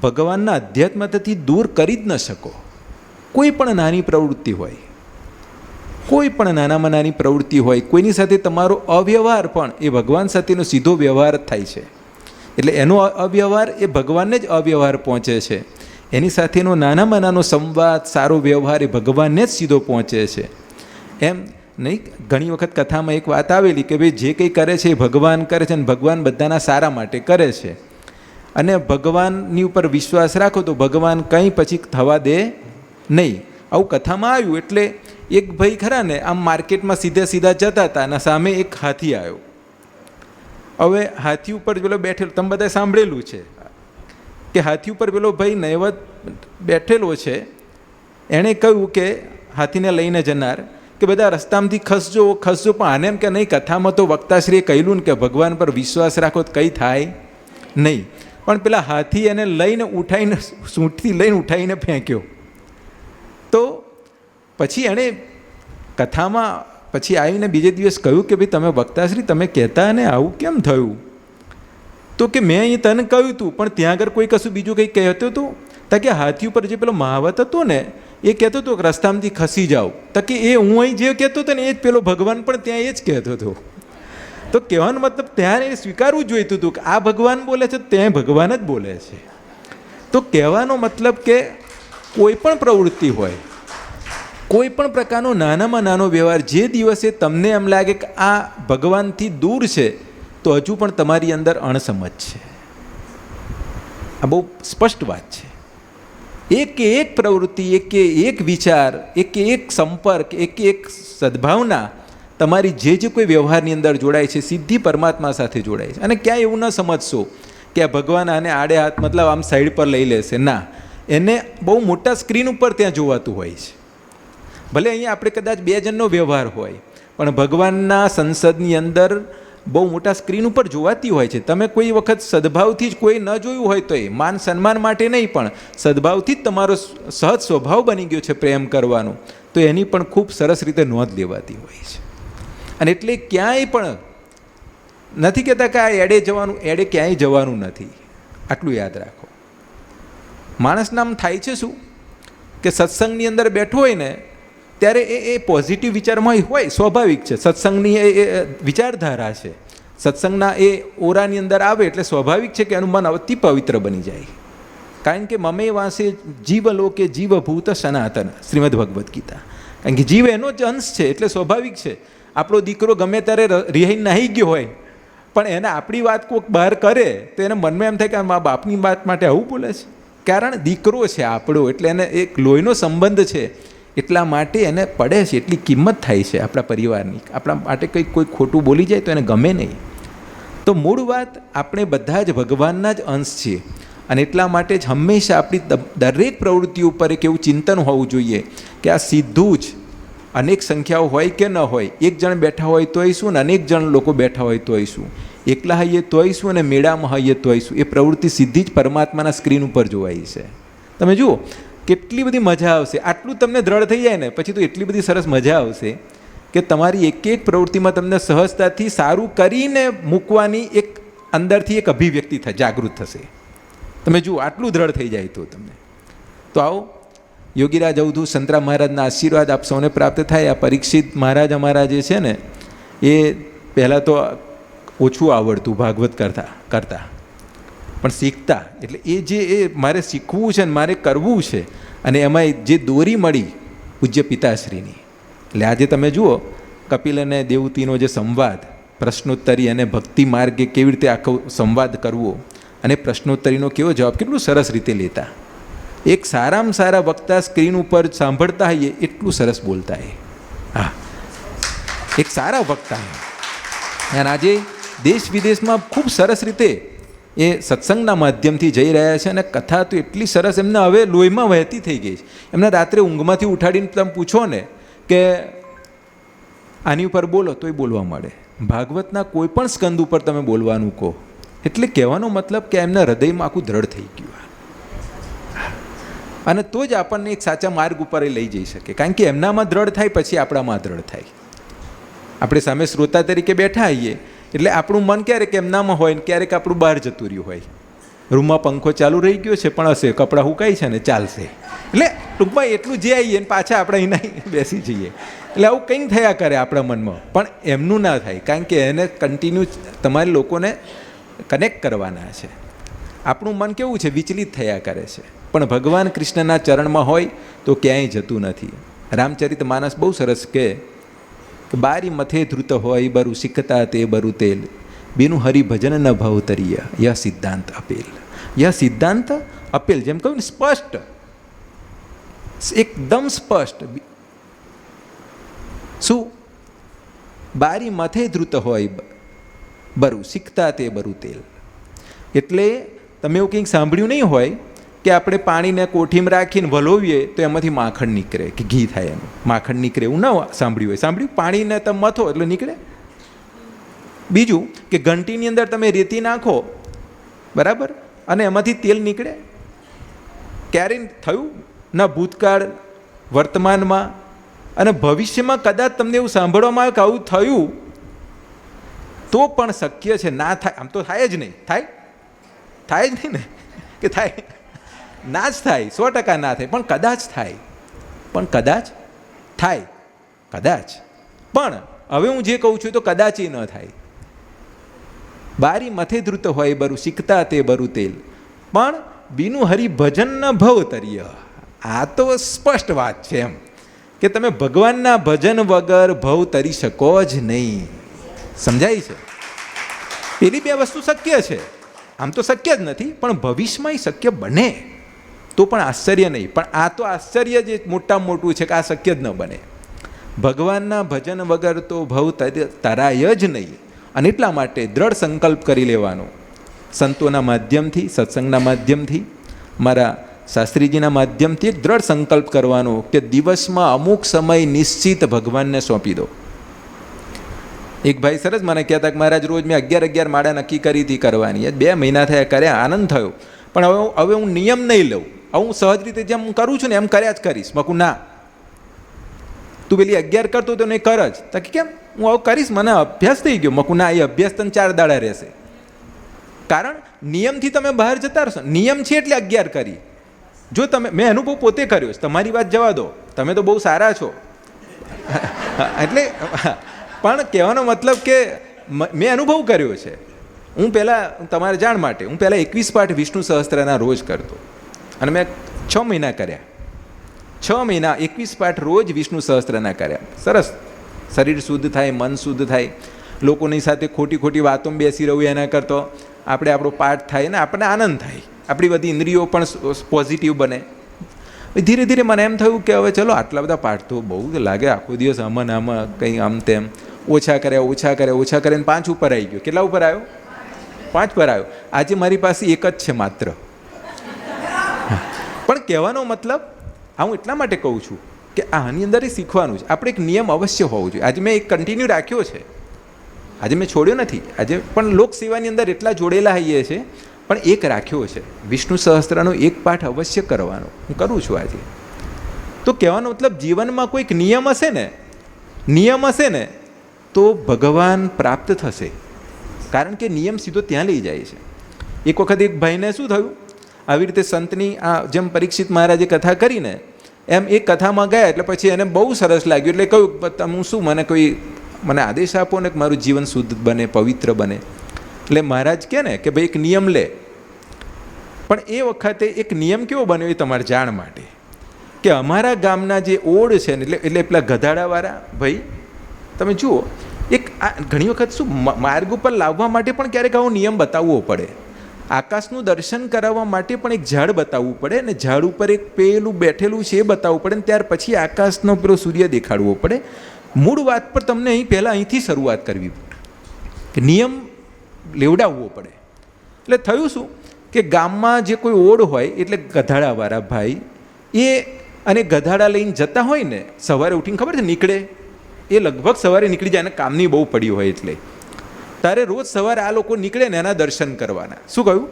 ભગવાનના અધ્યાત્મથી દૂર કરી જ ન શકો. કોઈ પણ નાની પ્રવૃત્તિ હોય, કોઈ પણ નાનામાં નાની પ્રવૃત્તિ હોય, કોઈની સાથે તમારો અવ્યવહાર પણ એ ભગવાન સાથેનો સીધો વ્યવહાર જ થાય છે. એટલે એનો અવ્યવહાર એ ભગવાનને જ અવ્યવહાર પહોંચે છે. એની સાથેનો નાનામાં નાનો સંવાદ, સારો વ્યવહાર એ ભગવાનને જ સીધો પહોંચે છે. એમ નહીં, ઘણી વખત કથામાં એક વાત આવેલી કે ભાઈ જે કંઈ કરે છે એ ભગવાન કરે છે અને ભગવાન બધાના સારા માટે કરે છે. અને ભગવાનની ઉપર વિશ્વાસ રાખો તો ભગવાન કંઈ પછી થવા દે નહીં. આવું કથામાં આવ્યું. એટલે એક ભાઈ ખરા ને આમ માર્કેટમાં સીધા સીધા જતા હતા અને સામે એક હાથી આવ્યો. હવે હાથી ઉપર પેલો બેઠેલો, તમે બધાએ સાંભળેલું છે કે હાથી ઉપર પેલો ભાઈ નૈવત બેઠેલો છે. એણે કહ્યું કે હાથીને લઈને જનાર કે બધા રસ્તામાંથી ખસજો ખસજો, પણ આને એમ કે નહીં, કથામાં તો વક્તાશ્રીએ કહ્યું ને કે ભગવાન પર વિશ્વાસ રાખો તો કંઈ થાય નહીં. પણ પેલા હાથી એને લઈને ઉઠાઈને સૂંઠથી લઈને ઉઠાવીને ફેંક્યો. તો પછી એણે કથામાં પછી આવીને બીજે દિવસ કહ્યું કે ભાઈ તમે વક્તાશ્રી તમે કહેતા ને આવું કેમ થયું? તો કે મેં અહીં તને કહ્યું હતું પણ ત્યાં આગળ કોઈ કશું બીજું કંઈ કહેતું હતું. તો કે હાથી ઉપર જે પેલો મહાવત હતો ને એ કહેતો હતો કે રસ્તામાંથી ખસી જાઓ. તો કે એ હું અહીં જે કહેતો હતો ને એ જ પેલો ભગવાન પણ ત્યાં એ જ કહેતો હતો. તો કહેવાનો મતલબ ત્યાં એ સ્વીકારવું જોઈતું હતું કે આ ભગવાન બોલે છે ત્યાં ભગવાન જ બોલે છે. તો કહેવાનો મતલબ કે કોઈ પણ પ્રવૃત્તિ હોય, કોઈ પણ પ્રકારનો નાનામાં નાનો વ્યવહાર જે દિવસે તમને એમ લાગે કે આ ભગવાનથી દૂર છે તો હજુ પણ તમારી અંદર અણસમજ છે. આ બહુ સ્પષ્ટ વાત છે. એક એક પ્રવૃત્તિ, એક એક વિચાર, એક એક સંપર્ક, એક એક સદ્ભાવના તમારી જે કોઈ વ્યવહારની અંદર જોડાય છે સીધી પરમાત્મા સાથે જોડાય છે. અને ક્યાંય એવું ન સમજશો કે આ ભગવાન આને આડે હાથ મતલબ આમ સાઈડ પર લઈ લેશે. ના, એને બહુ મોટા સ્ક્રીન ઉપર ત્યાં જોવાતું હોય છે. ભલે અહીંયા આપણે કદાચ બે જણનો વ્યવહાર હોય પણ ભગવાનના સંસદની અંદર બહુ મોટા સ્ક્રીન ઉપર જોવાતી હોય છે. તમે કોઈ વખત સદભાવથી જ કોઈ ન જોયું હોય તો એ માન સન્માન માટે નહીં પણ સદભાવથી જ તમારો સહજ સ્વભાવ બની ગયો છે પ્રેમ કરવાનો, તો એની પણ ખૂબ સરસ રીતે નોંધ લેવાતી હોય છે. અને એટલે ક્યાંય પણ નથી કહેતા કે આ એડે જવાનું, એડે ક્યાંય જવાનું નથી. આટલું યાદ રાખો. માણસને આમ થાય છે શું કે સત્સંગની અંદર બેઠો હોય ને ત્યારે એ પોઝિટિવ વિચારમાં હોય, સ્વાભાવિક છે. સત્સંગની એ વિચારધારા છે, સત્સંગના એ ઓરાની અંદર આવે એટલે સ્વાભાવિક છે કે એનું મન અતિ પવિત્ર બની જાય. કારણ કે મમે વાસે જીવલોકે જીવભૂત સનાતન, શ્રીમદ ભગવદ્ ગીતા. કારણ કે જીવ એનો જ અંશ છે એટલે સ્વાભાવિક છે. આપણો દીકરો ગમે ત્યારે રિહાઈ નાહી ગયો હોય પણ એને આપણી વાત કોઈક બહાર કરે તો એને મનમાં એમ થાય કે મા બાપની વાત માટે આવું બોલે છે. કારણ દીકરો છે આપણો એટલે એને એક લોહીનો સંબંધ છે, એટલા માટે એને પડે છે, એટલી કિંમત થાય છે આપણા પરિવારની. આપણા માટે કંઈક કોઈ ખોટું બોલી જાય તો એને ગમે નહીં. તો મૂળ વાત આપણે બધા જ ભગવાનના જ અંશ છીએ અને એટલા માટે જ હંમેશા આપણી દરેક પ્રવૃત્તિ ઉપર એક એવું ચિંતન હોવું જોઈએ કે આ સીધું જ અનેક સંખ્યાઓ હોય કે ન હોય, એક જણ બેઠા હોય તોય શું ને અનેક જણ લોકો બેઠા હોય તોય શું, એકલા હઈએ તોય શું અને મેળામાં હઈએ તોય શું, એ પ્રવૃત્તિ સીધી જ પરમાત્માના સ્ક્રીન ઉપર જોવાય છે. તમે જુઓ કેટલી બધી મજા આવશે. આટલું તમને દ્રઢ થઈ જાય ને પછી તો એટલી બધી સરસ મજા આવશે કે તમારી એક એક પ્રવૃત્તિમાં તમને સહજતાથી સારું કરીને મૂકવાની એક અંદરથી એક અભિવ્યક્તિ થાય, જાગૃત થશે. તમે જુઓ આટલું દ્રઢ થઈ જાય તો તમને. તો આવો યોગીરાજ અવધૂત સંતરામ મહારાજના આશીર્વાદ આપ સૌને પ્રાપ્ત થાય. આ પરીક્ષિત મહારાજ અમારા જે છે ને એ પહેલાં તો ઓછું આવડતું ભાગવત કરતા પણ શીખતા. એટલે એ જે એ મારે શીખવું છે ને મારે કરવું છે અને એમાં જે દોરી મળી પૂજ્ય પિતાશ્રીની. એટલે આજે તમે જુઓ કપિલ અને દેવતીનો જે સંવાદ પ્રશ્નોત્તરી અને ભક્તિ માર્ગે કેવી રીતે આખો સંવાદ કરવો અને પ્રશ્નોત્તરીનો કેવો જવાબ કેટલું સરસ રીતે લેતા. એક સારામાં સારા વક્તા સ્ક્રીન ઉપર સાંભળતા હોઈએ એટલું સરસ બોલતા એ. હા, એક સારા વક્તા. અને આજે દેશ વિદેશમાં ખૂબ સરસ રીતે એ સત્સંગના માધ્યમથી જઈ રહ્યા છે અને કથા તો એટલી સરસ એમને હવે લોહીમાં વહેતી થઈ ગઈ છે. એમને રાત્રે ઊંઘમાંથી ઉઠાડીને તમે પૂછો ને કે આની ઉપર બોલો તોય બોલવા મળે. ભાગવતના કોઈ પણ સ્કંદ ઉપર તમે બોલવાનું કહો એટલે કહેવાનો મતલબ કે એમના હૃદયમાં આખું દ્રઢ થઈ ગયું. અને તો જ આપણને એક સાચા માર્ગ ઉપર એ લઈ જઈ શકે. કારણ કે એમનામાં દ્રઢ થાય પછી આપણામાં દ્રઢ થાય. આપણે સામે શ્રોતા તરીકે બેઠા આવીએ એટલે આપણું મન ક્યારેક એમનામાં હોય ને ક્યારેક આપણું બહાર જતું રહ્યું હોય. રૂમમાં પંખો ચાલુ રહી ગયો છે પણ હશે કપડાં હુકાય છે ને ચાલશે, એટલે ટૂંકમાં એટલું જે આવીએ ને પાછા આપણે અહીંના બેસી જઈએ. એટલે આવું કંઈ થયા કરે આપણા મનમાં, પણ એમનું ના થાય. કારણ કે એને કન્ટિન્યુ તમારે લોકોને કનેક્ટ કરવાના છે. આપણું મન કેવું છે, વિચલિત થયા કરે છે. પણ ભગવાન કૃષ્ણના ચરણમાં હોય તો ક્યાંય જતું નથી. રામચરિત માનસ બહુ સરસ કે બારી મથે ધ્રુત હોય બરું શીખતા તે બરું તેલ, બીનું હરિભજન ન ભવતરીય યહ સિદ્ધાંત અપેલ. યહ સિદ્ધાંત અપેલ, જેમ કહ્યું ને સ્પષ્ટ, એકદમ સ્પષ્ટ. શું? બારી મથે ધ્રુત હોય બરું શીખતા તે બરું તેલ. એટલે તમે એવું કંઈક સાંભળ્યું નહીં હોય કે આપણે પાણીને કોઠીમાં રાખીને વલોવીએ તો એમાંથી માખણ નીકળે કે ઘી થાય, એનું માખણ નીકળે, એવું ના સાંભળ્યું હોય. સાંભળ્યું? પાણીને તમે મથો એટલે નીકળે. બીજું કે ઘંટીની અંદર તમે રેતી નાખો, બરાબર, અને એમાંથી તેલ નીકળે. ક્યારેય થયું? ના ભૂતકાળ, વર્તમાનમાં અને ભવિષ્યમાં કદાચ તમને એવું સાંભળવામાં આવે કે આવું થયું તો પણ શક્ય છે. ના થાય, આમ તો થાય જ નહીં. થાય? થાય જ નહીં ને, કે થાય? ના જ થાય, 100% ના થાય, પણ કદાચ થાય. પણ કદાચ થાય, કદાચ. પણ હવે હું જે કહું છું તો કદાચ એ ન થાય. બારી મથે ધ્રુત હોય બરું શીખતા તે બરું તેલ, પણ બીનું હરિભજન ન ભવતરીય. આ તો સ્પષ્ટ વાત છે એમ કે તમે ભગવાનના ભજન વગર ભવ તરી શકો જ નહીં. સમજાય છે? પેલી બે વસ્તુ શક્ય છે, આમ તો શક્ય જ નથી, પણ ભવિષ્યમાં શક્ય બને તો પણ આશ્ચર્ય નહીં. પણ આ તો આશ્ચર્ય જ મોટામાં મોટું છે કે આ શક્ય જ ન બને. ભગવાનના ભજન વગર તો ભવ તરાય જ નહીં. અને એટલા માટે દ્રઢ સંકલ્પ કરી લેવાનો, સંતોના માધ્યમથી, સત્સંગના માધ્યમથી, મારા શાસ્ત્રીજીના માધ્યમથી એક દ્રઢ સંકલ્પ કરવાનો કે દિવસમાં અમુક સમય નિશ્ચિત ભગવાનને સોંપી દો. એક ભાઈ સરસ મને કહેતા કે મહારાજ રોજ મેં 11 માળા નક્કી કરી હતી કરવાની, 2 મહિના થયા, કર્યા, આનંદ થયો, પણ હવે હું નિયમ નહીં લઉં, હવે હું સહજ રીતે જેમ હું કરું છું ને એમ કર્યા જ કરીશ. મકું ના, તું પેલી 11 કરતો તો નહીં કર જ. તો કેમ? હું આવું કરીશ, મને અભ્યાસ થઈ ગયો. મકું ના, એ અભ્યાસ તને 4 દાડા રહેશે. કારણ નિયમથી તમે બહાર જતા રહેશો. નિયમ છે એટલે 11 કરી. જો તમે, મેં અનુભવ પોતે કર્યો છે, તમારી વાત જવા દો, તમે તો બહુ સારા છો. એટલે પણ કહેવાનો મતલબ કે મેં અનુભવ કર્યો છે. હું પહેલાં, તમારે જાણ માટે, હું પહેલાં 21 પાઠ વિષ્ણુ સહસ્ત્રના રોજ કરતો અને મેં 6 મહિના કર્યા. 6 મહિના 21 પાઠ રોજ વિષ્ણુ સહસ્ત્રના કર્યા. સરસ, શરીર શુદ્ધ થાય, મન શુદ્ધ થાય, લોકોની સાથે ખોટી ખોટી વાતોમાં બેસી રહ્યું એના કરતો આપણે આપણો પાઠ થાય ને આપણને આનંદ થાય, આપણી બધી ઇન્દ્રિયો પણ પોઝિટિવ બને. ધીરે ધીરે મને એમ થયું કે હવે ચલો આટલા બધા પાઠ તો બહુ લાગે, આખો દિવસ આમાં આમાં કંઈ આમ તેમ ઓછા કર્યા, 5 ઉપર આવી ગયો. કેટલા ઉપર આવ્યો? 5 પર આવ્યો. આજે મારી પાસે 1 જ છે માત્ર. પણ કહેવાનો મતલબ હું એટલા માટે કહું છું કે આની અંદર એ શીખવાનું છે. આપણે એક નિયમ અવશ્ય હોવો જોઈએ. આજે મેં એક કન્ટિન્યુ રાખ્યો છે, આજે મેં છોડ્યો નથી. આજે પણ લોક સેવાની અંદર એટલા જોડેલા હોઈએ છે, પણ એક રાખ્યો છે, વિષ્ણુ સહસ્ત્રનો 1 પાઠ અવશ્ય કરવાનો. હું કરું છું આજે. તો કહેવાનો મતલબ જીવનમાં કોઈક નિયમ હશે ને તો ભગવાન પ્રાપ્ત થશે. કારણ કે નિયમ સીધો ત્યાં લઈ જાય છે. એક વખત એક ભાઈને શું થયું, આવી રીતે સંતની આ જેમ પરીક્ષિત મહારાજે કથા કરીને એમ એ કથામાં ગયા, એટલે પછી એને બહુ સરસ લાગ્યું. એટલે કહ્યું હું શું, મને આદેશ આપો ને કે મારું જીવન શુદ્ધ બને, પવિત્ર બને. એટલે મહારાજ કહે ને કે ભાઈ એક નિયમ લે. પણ એ વખતે એક નિયમ કેવો બન્યો એ તમારે જાણ માટે કે અમારા ગામના જે ઓડ છે ને, એટલે પેલા ગધાડાવાળા ભાઈ, તમે જુઓ એક ઘણી વખત શું માર્ગ ઉપર લાવવા માટે પણ ક્યારેક આવો નિયમ બતાવવો પડે. આકાશનું દર્શન કરાવવા માટે પણ એક ઝાડ બતાવવું પડે અને ઝાડ ઉપર એક પેલું બેઠેલું છે એ બતાવવું પડે ને ત્યાર પછી આકાશનો પેલો સૂર્ય દેખાડવો પડે. મૂળ વાત પર તમને અહીં પહેલાં અહીંથી શરૂઆત કરવી પડે કે નિયમ લેવડાવવો પડે. એટલે થયું શું કે ગામમાં જે કોઈ ઓડ હોય એટલે ગધાડાવાળા ભાઈ એ અને ગધાડા લઈને જતા હોય ને સવારે ઉઠીને ખબર છે નીકળે એ લગભગ સવારે નીકળી જાય અને કામની બહુ પડી હોય એટલે તારે રોજ સવારે આ લોકો નીકળે ને એના દર્શન કરવાના. શું કહ્યું?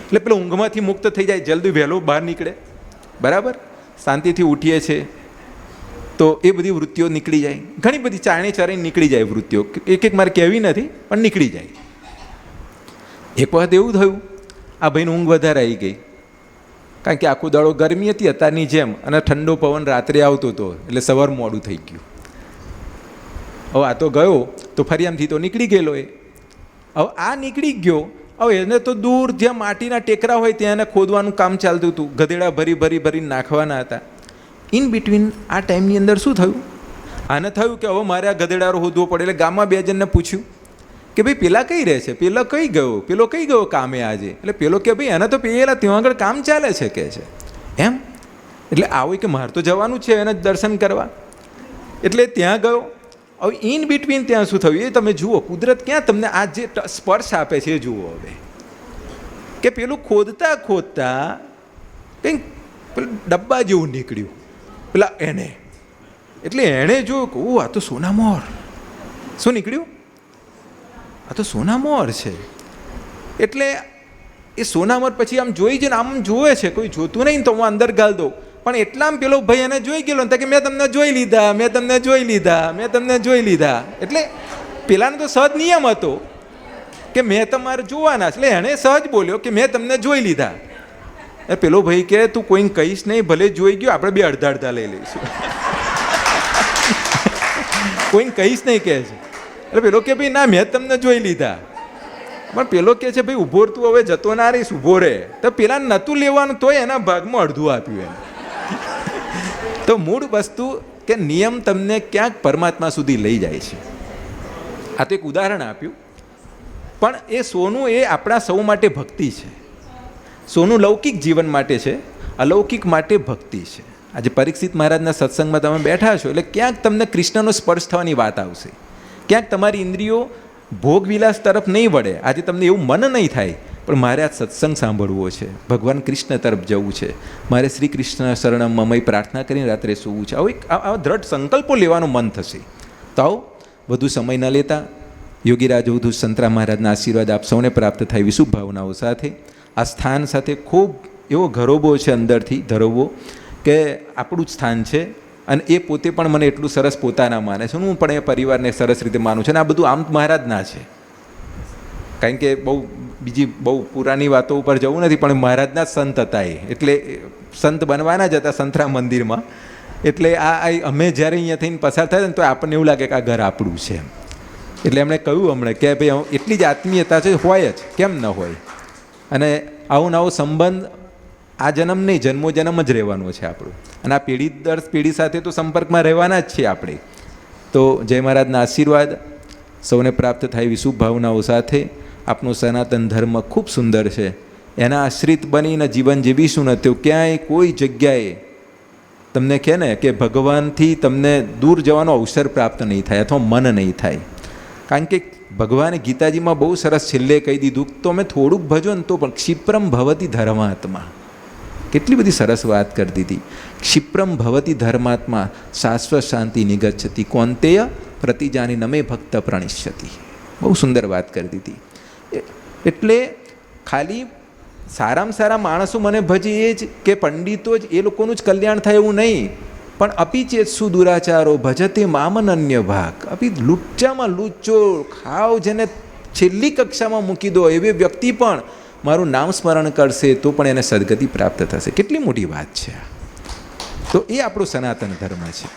એટલે પેલો ઊંઘમાંથી મુક્ત થઈ જાય, જલ્દી વહેલો બહાર નીકળે. બરાબર, શાંતિથી ઉઠીએ છે તો એ બધી વૃત્તિઓ નીકળી જાય. ઘણી બધી ચારણી ચારણી નીકળી જાય વૃત્તિઓ, એક એક મારે કહેવી નથી પણ નીકળી જાય. એક વખત એવું થયું, આ ભાઈને ઊંઘ વધારે આવી ગઈ કારણ કે આખો દાડો ગરમી હતી અત્યારની જેમ અને ઠંડો પવન રાત્રે આવતો હતો એટલે સવાર મોડું થઈ ગયું. હવે આ તો ગયો તો ફરી આમથી તો નીકળી ગયેલો એ. હવે આ નીકળી ગયો, હવે એને તો દૂર જ્યાં માટીના ટેકરા હોય ત્યાં એને ખોદવાનું કામ ચાલતું હતું, ગધેડા ભરીને નાખવાના હતા. ઇન બિટવીન આ ટાઈમની અંદર શું થયું, આને થયું કે હવે મારે આ ગધેડારો શોધવો પડે. એટલે ગામમાં બે જણને પૂછ્યું કે ભાઈ પેલા કઈ રહે છે, પેલો કઈ ગયો કામે આજે. એટલે પેલો કે ભાઈ એને તો પેલા ત્યાં આગળ કામ ચાલે છે કે છે એમ. એટલે આવું કે મારે તો જવાનું છે એને દર્શન કરવા. એટલે ત્યાં ગયો. હવે ઇન બિટવીન ત્યાં શું થયું એ તમે જુઓ. કુદરત ક્યાં તમને આ જે સ્પર્શ આપે છે એ જુઓ. હવે કે પેલું ખોદતા કંઈક પેલું ડબ્બા જેવું નીકળ્યું પેલા એને. એટલે એણે જોયું કે આ તો સોનામોર. શું નીકળ્યું? આ તો સોનામોર છે. એટલે એ સોનામોર પછી આમ જોઈ જઈને આમ જોવે છે, કોઈ જોતું નહીં તો હું અંદર ગાલ દઉં. પણ એટલામાં પેલો ભાઈ એને જોઈ ગયેલો ને કે મેં તમને જોઈ લીધા. એટલે પેલાનો તો સહજ નિયમ હતો કે મેં તમારે જોવાના. એટલે એણે સહજ બોલ્યો કે મેં તમને જોઈ લીધા. પેલો ભાઈ કે તું કોઈને કહીશ નહીં, ભલે જોઈ ગયો આપણે બે અડધા લઈ લઈશું. કોઈને કહીશ નહીં કહે છે. એટલે પેલો કે ભાઈ ના મેં તમને જોઈ લીધા. પણ પેલો કે છે ભાઈ ઊભો તું હવે જતો ના રહીશ, ઊભો રહે. તો પેલા નહોતું લેવાનું તોય એના ભાગમાં અડધું આપ્યું એને. તો મૂળ વસ્તુ કે નિયમ તમને ક્યાંક પરમાત્મા સુધી લઈ જાય છે. આ તો એક ઉદાહરણ આપ્યું. પણ એ સોનું એ આપણા સૌ માટે ભક્તિ છે. સોનું લૌકિક જીવન માટે છે, અલૌકિક માટે ભક્તિ છે. આજે પરીક્ષિત મહારાજના સત્સંગમાં તમે બેઠા છો એટલે ક્યાંક તમને કૃષ્ણનો સ્પર્શ થવાની વાત આવશે. ક્યાંક તમારી ઇન્દ્રિયો ભોગવિલાસ તરફ નહીં વળે. આજે તમને એવું મન નહીં થાય પણ મારે આ સત્સંગ સાંભળવો છે, ભગવાન કૃષ્ણ તરફ જવું છે, મારે શ્રી કૃષ્ણ શરણમ મમય પ્રાર્થના કરીને રાત્રે સૂવું છે. આવા દ્રઢ સંકલ્પો લેવાનું મન થશે. તો આવો વધુ સમય ન લેતા યોગીરાજ અવધૂત સંતરામ મહારાજના આશીર્વાદ આપ સૌને પ્રાપ્ત થાય એવી શુભ ભાવનાઓ સાથે આ સ્થાન સાથે ખૂબ એવો ઘરોબો છે અંદરથી ધરોબો કે આપણું જ સ્થાન છે. અને એ પોતે પણ મને એટલું સરસ પોતાના માને છે, હું પણ એ પરિવારને સરસ રીતે માનું છું. અને આ બધું આમ મહારાજના છે, કારણ કે બહુ પુરાની વાતો ઉપર જવું નથી, પણ મહારાજના જ સંત હતા એ. એટલે સંત બનવાના જ હતા સંતરામ મંદિરમાં. એટલે આ અમે જ્યારે અહીંયા થઈને પસાર થાય ને તો આપણને એવું લાગે કે આ ઘર આપણું છે. એટલે એમણે કહ્યું હમણાં કે ભાઈ એટલી જ આત્મીયતા છે, હોય જ, કેમ ન હોય. અને આવો નવો સંબંધ આ જન્મ નહીં, જન્મો જન્મ જ રહેવાનો છે આપણું. અને આ પેઢી દર પેઢી સાથે તો સંપર્કમાં રહેવાના જ છીએ આપણે. તો જય મહારાજના આશીર્વાદ સૌને પ્રાપ્ત થાય એવી શુભ ભાવનાઓ સાથે આપનો સનાતન ધર્મ ખૂબ સુંદર છે. એના આશ્રિત બનીને જીવન જીવીશું ને તો ક્યાંય કોઈ જગ્યાએ તમને કહે ને કે ભગવાનથી તમને દૂર જવાનો અવસર પ્રાપ્ત નહીં થાય અથવા મન નહીં થાય. કારણ કે ભગવાને ગીતાજીમાં બહુ સરસ છેલ્લે કહી દીધું તો અમે થોડુંક ભજો ને તો પણ ક્ષિપ્રમ ભવતી ધર્માત્મા. કેટલી બધી સરસ વાત કરી દીધી. ક્ષિપ્રમ ભવતી ધર્માત્મા શાશ્વત શાંતિ નિગચ્છતિ કોંતેય પ્રતિજાની નમે ભક્ત પ્રણિષ્યતિ. બહુ સુંદર વાત કરી દીધી. એટલે ખાલી સારામાં સારા માણસો મને ભજે એ જ કે પંડિતો જ એ લોકોનું જ કલ્યાણ થાય એવું નહીં, પણ અપિચેત સુદુરાચારો ભજતે મામનન્ય ભાગ. અપી લુચ્ચામાં લુચ્ચો ખાવ જેને છેલ્લી કક્ષામાં મૂકી દો એવી વ્યક્તિ પણ મારું નામ સ્મરણ કરશે તો પણ એને સદગતિ પ્રાપ્ત થશે. કેટલી મોટી વાત છે. તો એ આપણો સનાતન ધર્મ છે.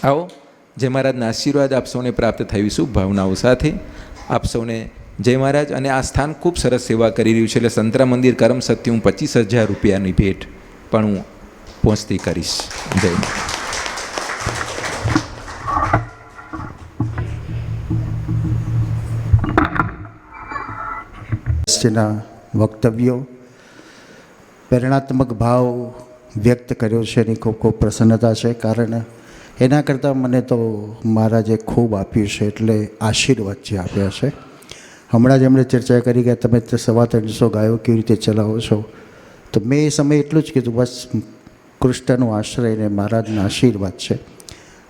આવો જય મહારાજના આશીર્વાદ આપ સૌને પ્રાપ્ત થવી શુભ ભાવનાઓ સાથે આપ સૌને જય મહારાજ. અને આ સ્થાન ખૂબ સરસ સેવા કરી રહ્યું છે. એટલે સંતરા મંદિર કરમ સત્ય હું 25,000 રૂપિયાની ભેટ પણ હું પહોંચતી કરીશ. જય મહારાજ. મહારાજશ્રીના વક્તવ્યો, પ્રેરણાત્મક ભાવ વ્યક્ત કર્યો છે એની ખૂબ ખૂબ પ્રસન્નતા છે. કારણ એના કરતાં મને તો મહારાજે ખૂબ આપ્યું છે, એટલે આશીર્વાદ જે આપ્યા છે. હમણાં જ એમણે ચર્ચા કરી કે તમે 350 ગાયો કેવી રીતે ચલાવો છો, તો મેં એ સમયે એટલું જ કીધું, બસ કૃષ્ણનો આશ્રય ને મહારાજના આશીર્વાદ છે.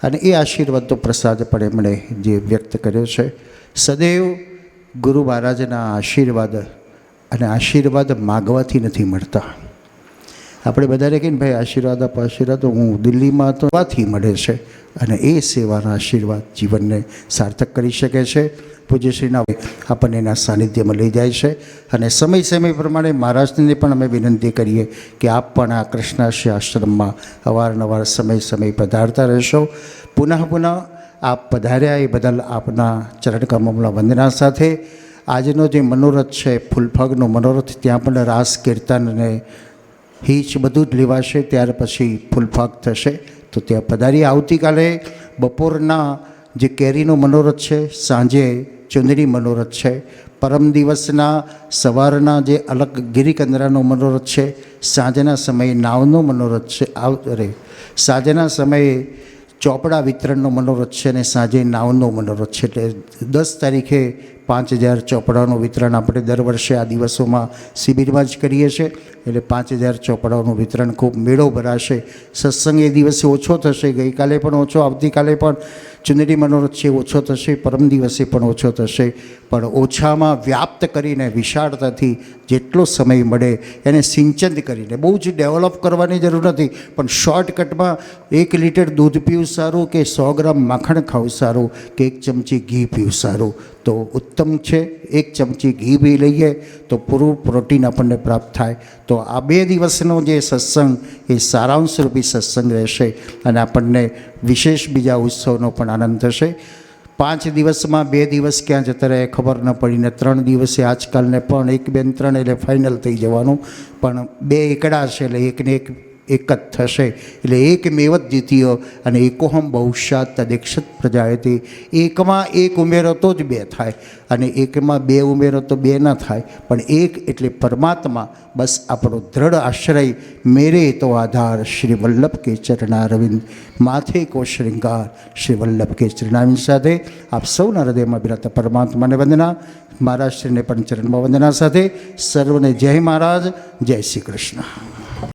અને એ આશીર્વાદ તો પ્રસાદ પણ એમણે જે વ્યક્ત કર્યો છે. સદૈવ ગુરુ મહારાજના આશીર્વાદ, અને આશીર્વાદ માગવાથી નથી મળતા. આપણે બધાને કહીને ભાઈ આશીર્વાદ આપો, આશીર્વાદ, હું દિલ્હીમાં તો વાથી મળે છે. અને એ સેવાના આશીર્વાદ જીવનને સાર્થક કરી શકે છે. પૂજ્યશ્રીના આપણને એના સાનિધ્યમાં લઈ જાય છે. અને સમય સમય પ્રમાણે મહારાજને પણ અમે વિનંતી કરીએ કે આપ પણ આ કૃષ્ણાશ્રી આશ્રમમાં અવારનવાર સમય પધારતા રહેશો. પુનઃ આપ પધાર્યા એ બદલ આપના ચરણકમળના વંદના સાથે આજનો જે મનોરથ છે, ફૂલફાગનો મનોરથ, ત્યાં પણ રાસ કીર્તન અને હીચ બધું જ લેવાશે. ત્યાર પછી ફૂલફાગ થશે, તો ત્યાં પધારી. આવતીકાલે બપોરના જે કેરીનો મનોરથ છે, સાંજે ચુંદડી મનોરથ છે. પરમ દિવસના સવારના જે અલગ ગિરિકંદરાનો મનોરથ છે, સાંજના સમયે નાવનો મનોરથ છે, સાંજના સમયે ચોપડા વિતરણનો મનોરથ છે, અને સાંજે નાવનો મનોરથ છે. એટલે 10 તારીખે 5000 ચોપડાનું વિતરણ આપણે દર વર્ષે આ દિવસોમાં શિબિરમાં જ કરીએ છીએ. એટલે 5000 ચોપડાઓનું વિતરણ, ખૂબ મેળો ભરાશે. સત્સંગ એ દિવસે ઓછો થશે, ગઈકાલે પણ ઓછો, આવતીકાલે પણ ચુંદડી મનોરથ છે ઓછો થશે, પરમ દિવસે પણ ઓછો થશે. પણ ઓછામાં વ્યાપ્ત કરીને વિશાળતાથી જેટલો સમય મળે એને સિંચન કરીને, બહુ જ ડેવલપ કરવાની જરૂર નથી, પણ શોર્ટકટમાં 1 લીટર દૂધ પીવું સારું કે 100 ગ્રામ માખણ ખાવું સારું કે 1 ચમચી ઘી પીવું સારું, તો ઉત્તમ છે. 1 ચમચી ઘી પી લઈએ તો પૂરું પ્રોટીન આપણને પ્રાપ્ત થાય. તો આ 2 દિવસનો જે સત્સંગ એ સારાંશરૂપી સત્સંગ રહેશે, અને આપણને વિશેષ બીજા ઉત્સવનો પણ આનંદ થશે. 5 દિવસમાં 2 દિવસ ક્યાં જતા રહે ખબર ન પડીને 3 દિવસે આજકાલને પણ 1, 2, 3 એટલે ફાઇનલ થઈ જવાનું. પણ 2 એકડા છે, એટલે એકને એક જ થશે. એટલે એકમેવ દ્વિતીય, અને એકોહમ બહુશાત તદેક્ષત પ્રજાયતે. એકમાં 1 ઉમેરો તો જ 2 થાય, અને એકમાં 2 ઉમેરો તો 2 ન થાય. પણ 1 એટલે પરમાત્મા. બસ આપણો દ્રઢ આશ્રય, મેરે તો આધાર શ્રી વલ્લભ કે ચરણારવિંદ, માથે કો શ્રૃંગાર શ્રી વલ્લભ કે ચરણારવિંદ. સાથે આપ સૌના હૃદયમાં બિરાજતા પરમાત્માને વંદના, મહારાજશ્રીને પણ ચરણમાં વંદના સાથે સર્વને જય મહારાજ, જય શ્રી કૃષ્ણ.